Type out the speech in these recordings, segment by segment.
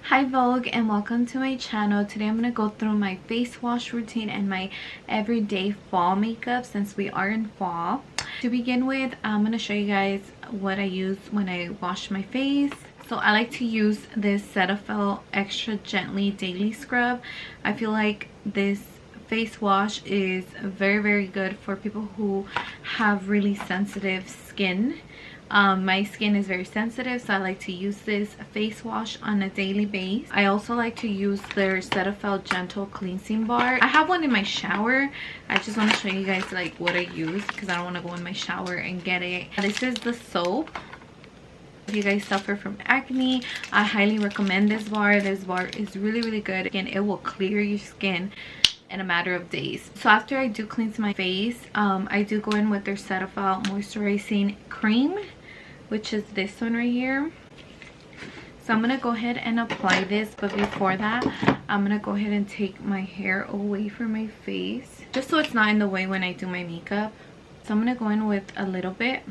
Hi Vogue, and welcome to my channel. Today I'm going to go through my face wash routine and my everyday fall makeup since we are in fall. To begin with, I'm going to show you guys what I use when I wash my face. So I like to use this Cetaphil Extra Gently Daily Scrub. I feel like this face wash is very good for people who have really sensitive skin. My skin is very sensitive, so I like to use this face wash on a daily basis. I also like to use their Cetaphil Gentle Cleansing Bar. I have one in my shower. I just want to show you guys like what I use because I don't want to go in my shower and get it. This is the soap. If you guys suffer from acne, I highly recommend this bar. This bar is really good. Again, it will clear your skin in a matter of days. So after I do cleanse my face, I do go in with their Cetaphil Moisturizing Cream, which is this one right here. So I'm gonna go ahead and apply this, but before that I'm gonna go ahead and take my hair away from my face just so it's not in the way when I do my makeup. So I'm gonna go in with a little bit.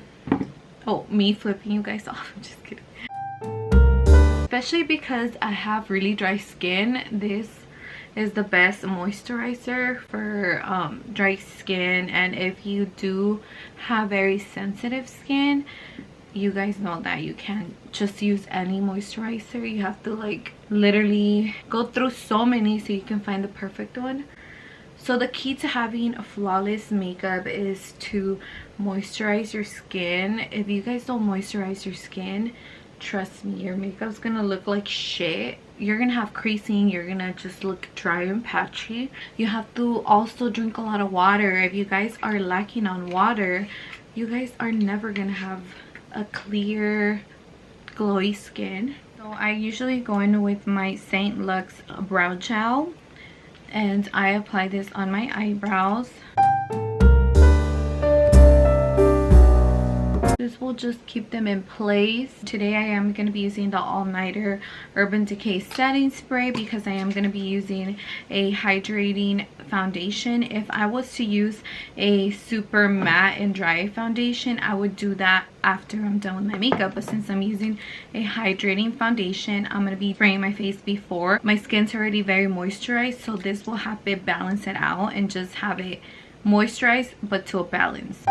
Oh, me flipping you guys off. I'm just kidding. Especially because I have really dry skin, this is the best moisturizer for dry skin. And if you do have very sensitive skin, you guys know that you can't just use any moisturizer. You have to like literally go through so many so you can find the perfect one. So the key to having a flawless makeup is to moisturize your skin. If you guys don't moisturize your skin, trust me, your makeup's gonna look like shit. You're gonna have creasing, you're gonna just look dry and patchy. You have to also drink a lot of water. If you guys are lacking on water, you guys are never gonna have a clear glowy skin. So I usually go in with my St. Lux brow gel and I apply this on my eyebrows. This will just keep them in place. Today I am going to be using the All Nighter Urban Decay setting spray because I am going to be using a hydrating foundation. If I was to use a super matte and dry foundation, I would do that after I'm done with my makeup, but since I'm using a hydrating foundation, I'm going to be spraying my face before. My skin's already very moisturized, so this will help it balance it out and just have it moisturized but to a balance.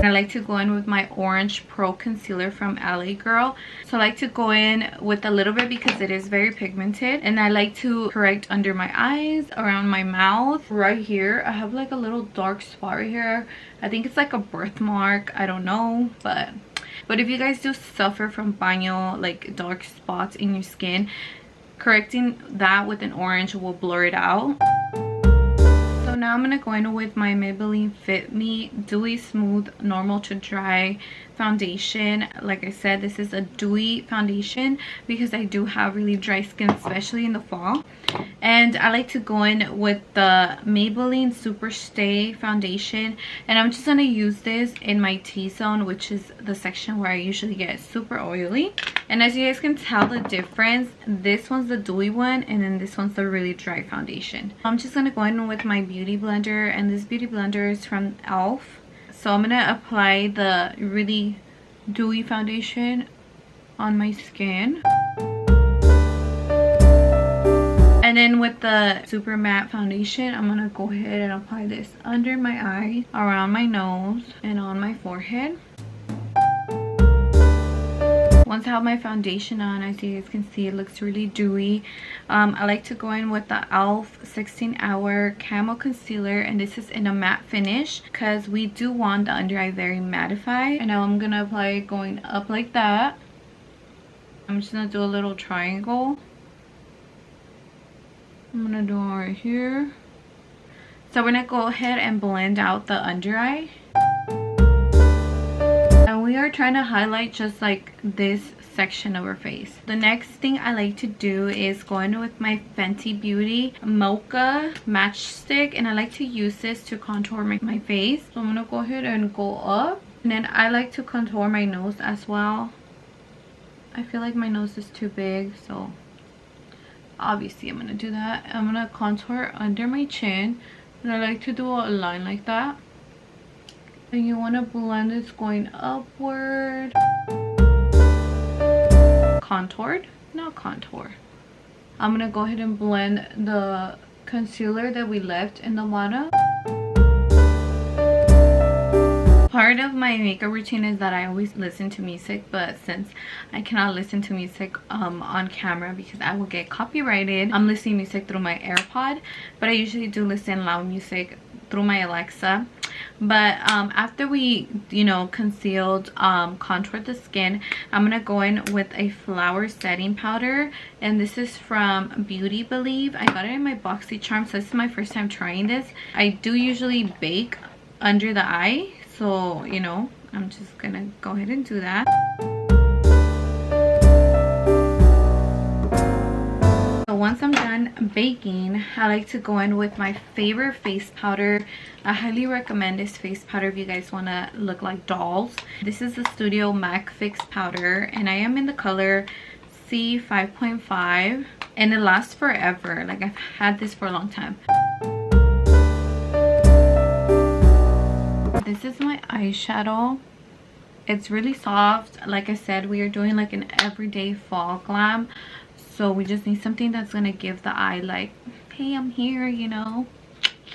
I like to go in with my Orange Pro Concealer from LA Girl. So I like to go in with a little bit because it is very pigmented. And I like to correct under my eyes, around my mouth. Right here, I have like a little dark spot right here. I think it's like a birthmark. I don't know. But if you guys do suffer from baño, like dark spots in your skin, correcting that with an orange will blur it out. So now I'm going to go in with my Maybelline Fit Me Dewy Smooth Normal to Dry foundation. Like I said, this is a dewy foundation because I do have really dry skin, especially in the fall. And I like to go in with the Maybelline Super Stay foundation, and I'm just going to use this in my T-zone, which is the section where I usually get super oily. And as you guys can tell the difference, this one's the dewy one and then this one's the really dry foundation. I'm just going to go in with my beauty blender, and this beauty blender is from e.l.f. So I'm going to apply the really dewy foundation on my skin. And then with the super matte foundation, I'm going to go ahead and apply this under my eye, around my nose, and on my forehead. Once I have my foundation on, as you guys can see, it looks really dewy. I like to go in with the e.l.f. 16-Hour Camo Concealer, and this is in a matte finish because we do want the under eye very mattified. And now I'm going to apply it going up like that. I'm just going to do a little triangle. I'm going to do it right here. So we're going to go ahead and blend out the under eye. And we are trying to highlight just like this section of our face. The next thing I like to do is go in with my Fenty Beauty Mocha Matchstick, and I like to use this to contour my face. So I'm going to go ahead and go up, and then I like to contour my nose as well. I feel like my nose is too big, so obviously I'm going to do that. I'm going to contour under my chin, and I like to do a line like that. And you want to blend this going upward, contoured. not contour. I'm gonna go ahead and blend the concealer that we left in the bottom. Part of my makeup routine is that I always listen to music, but since I cannot listen to music on camera because I will get copyrighted, I'm listening to music through my AirPod, but I usually do listen loud music through my Alexa. But after we, you know, concealed, contoured the skin, I'm gonna go in with a flower setting powder, and this is from Beautyeves. I got it in my BoxyCharm, so this is my first time trying this. I do usually bake under the eye, so you know, I'm just gonna go ahead and do that. So once I'm done baking, I like to go in with my favorite face powder. I highly recommend this face powder if you guys want to look like dolls. This is the Studio MAC Fix powder, and I am in the color C5.5, and it lasts forever. Like, I've had this for a long time. This is my eyeshadow. It's really soft. Like I said, we are doing like an everyday fall glam, so we just need something that's gonna give the eye like, hey, I'm here, you know.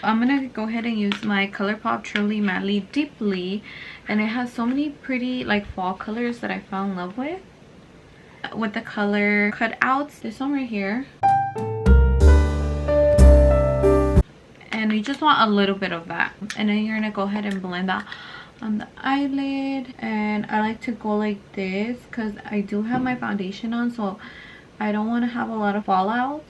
I'm gonna go ahead and use my ColourPop Truly Madly Deeply, and it has so many pretty like fall colors that I fell in love with the color cutouts. This one right here, and you just want a little bit of that, and then you're gonna go ahead and blend that on the eyelid. And I like to go like this because I do have my foundation on, so I don't want to have a lot of fallouts.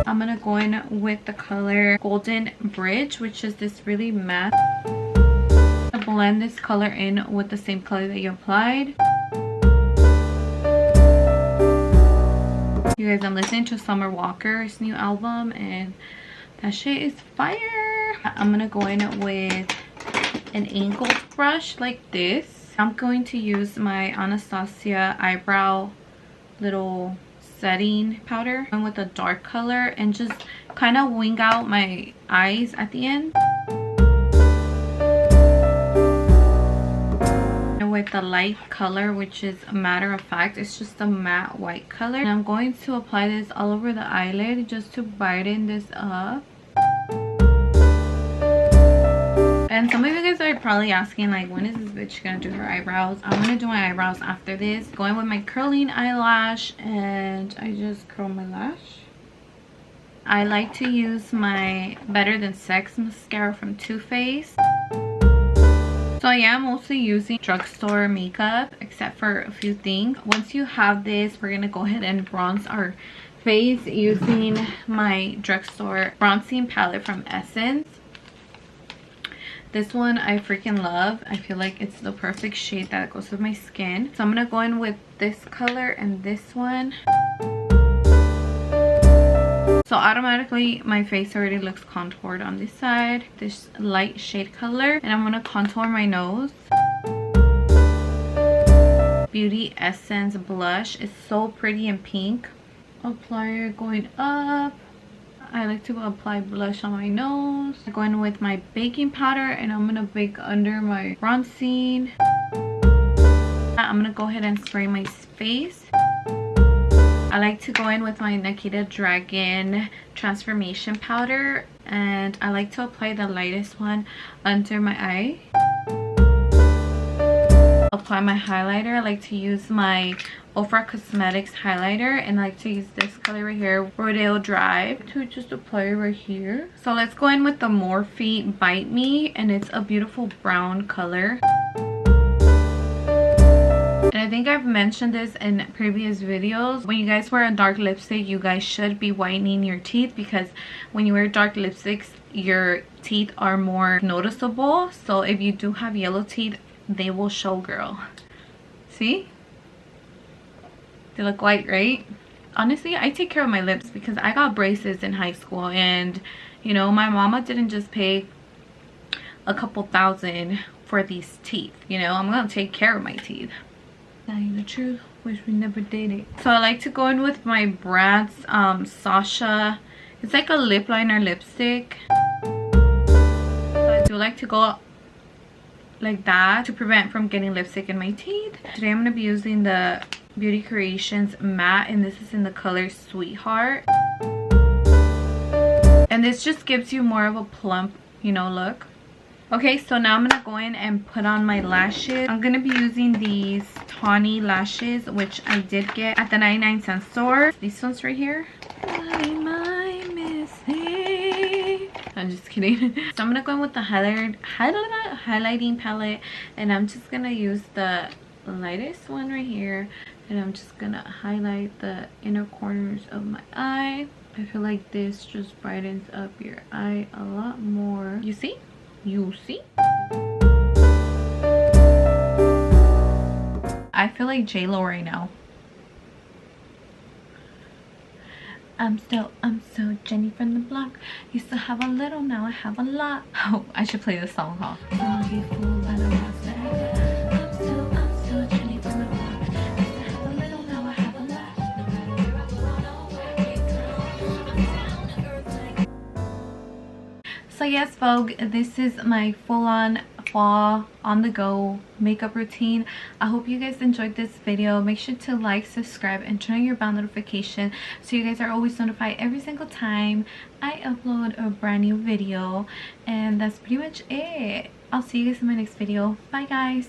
I'm gonna go in with the color Golden Bridge, which is this really matte. Blend this color in with the same color that you applied. You guys, I'm listening to Summer Walker's new album, and that shit is fire. I'm gonna go in with an angled brush like this. I'm going to use my Anastasia eyebrow little setting powder and with a dark color, and just kind of wing out my eyes at the end. And with the light color, which is a matter of fact, it's just a matte white color. And I'm going to apply this all over the eyelid just to brighten this up. And some of you guys are probably asking, like, when is this bitch gonna do her eyebrows? I'm gonna do my eyebrows after this. Going with my curling eyelash, and I just curl my lash. I like to use my Better Than Sex mascara from Too Faced. So I am mostly using drugstore makeup, except for a few things. Once you have this, we're gonna go ahead and bronze our face using my drugstore bronzing palette from Essence. This one I freaking love. I feel like it's the perfect shade that goes with my skin. So I'm gonna go in with this color and this one. So automatically my face already looks contoured on this side. This light shade color. And I'm gonna contour my nose. Beauty Essence blush is so pretty and pink. Applier going up. I like to apply blush on my nose. I'm going with my baking powder, and I'm gonna bake under my bronzing. I'm gonna go ahead and spray my face. I like to go in with my Nikita Dragon transformation powder, and I like to apply the lightest one under my eye. Apply my highlighter. I like to use my Ofra Cosmetics highlighter, and I like to use this color right here, Rodeo Drive, to just apply it right here. So let's go in with the Morphe Bite Me, and it's a beautiful brown color. And I think I've mentioned this in previous videos. When you guys wear a dark lipstick, you guys should be whitening your teeth, because when you wear dark lipsticks, your teeth are more noticeable. So if you do have yellow teeth, they will show, girl. See? They look white, right? Honestly, I take care of my lips because I got braces in high school, and you know, my mama didn't just pay a couple $1,000 for these teeth. You know, I'm gonna take care of my teeth. Telling the truth, wish we never did it. So I like to go in with my Bratz Sasha. It's like a lip liner lipstick. So I do like to go like that to prevent from getting lipstick in my teeth. Today I'm going to be using the Beauty Creations matte, and this is in the color Sweetheart. And this just gives you more of a plump, you know, look. Okay, so now I'm gonna go in and put on my lashes. I'm gonna be using these Tawny lashes, which I did get at the 99-cent store. These ones right here. What am I missing? I'm just kidding. So I'm gonna go in with the highlighting palette, and I'm just gonna use the lightest one right here, and I'm just gonna highlight the inner corners of my eye. I feel like this just brightens up your eye a lot more. You see? You see? I feel like J-Lo right now. I'm so Jenny from the block. Used to have a little, now I have a lot. Oh, I should play this song, huh? I'm so Jenny from the block. Used to have a little, now I have a lot. So yes, Vogue, this is my full-on fall on the go makeup routine. I hope you guys enjoyed this video. Make sure to like, subscribe, and turn on your bell notification so you guys are always notified every single time I upload a brand new video. And that's pretty much it. I'll see you guys in my next video. Bye guys.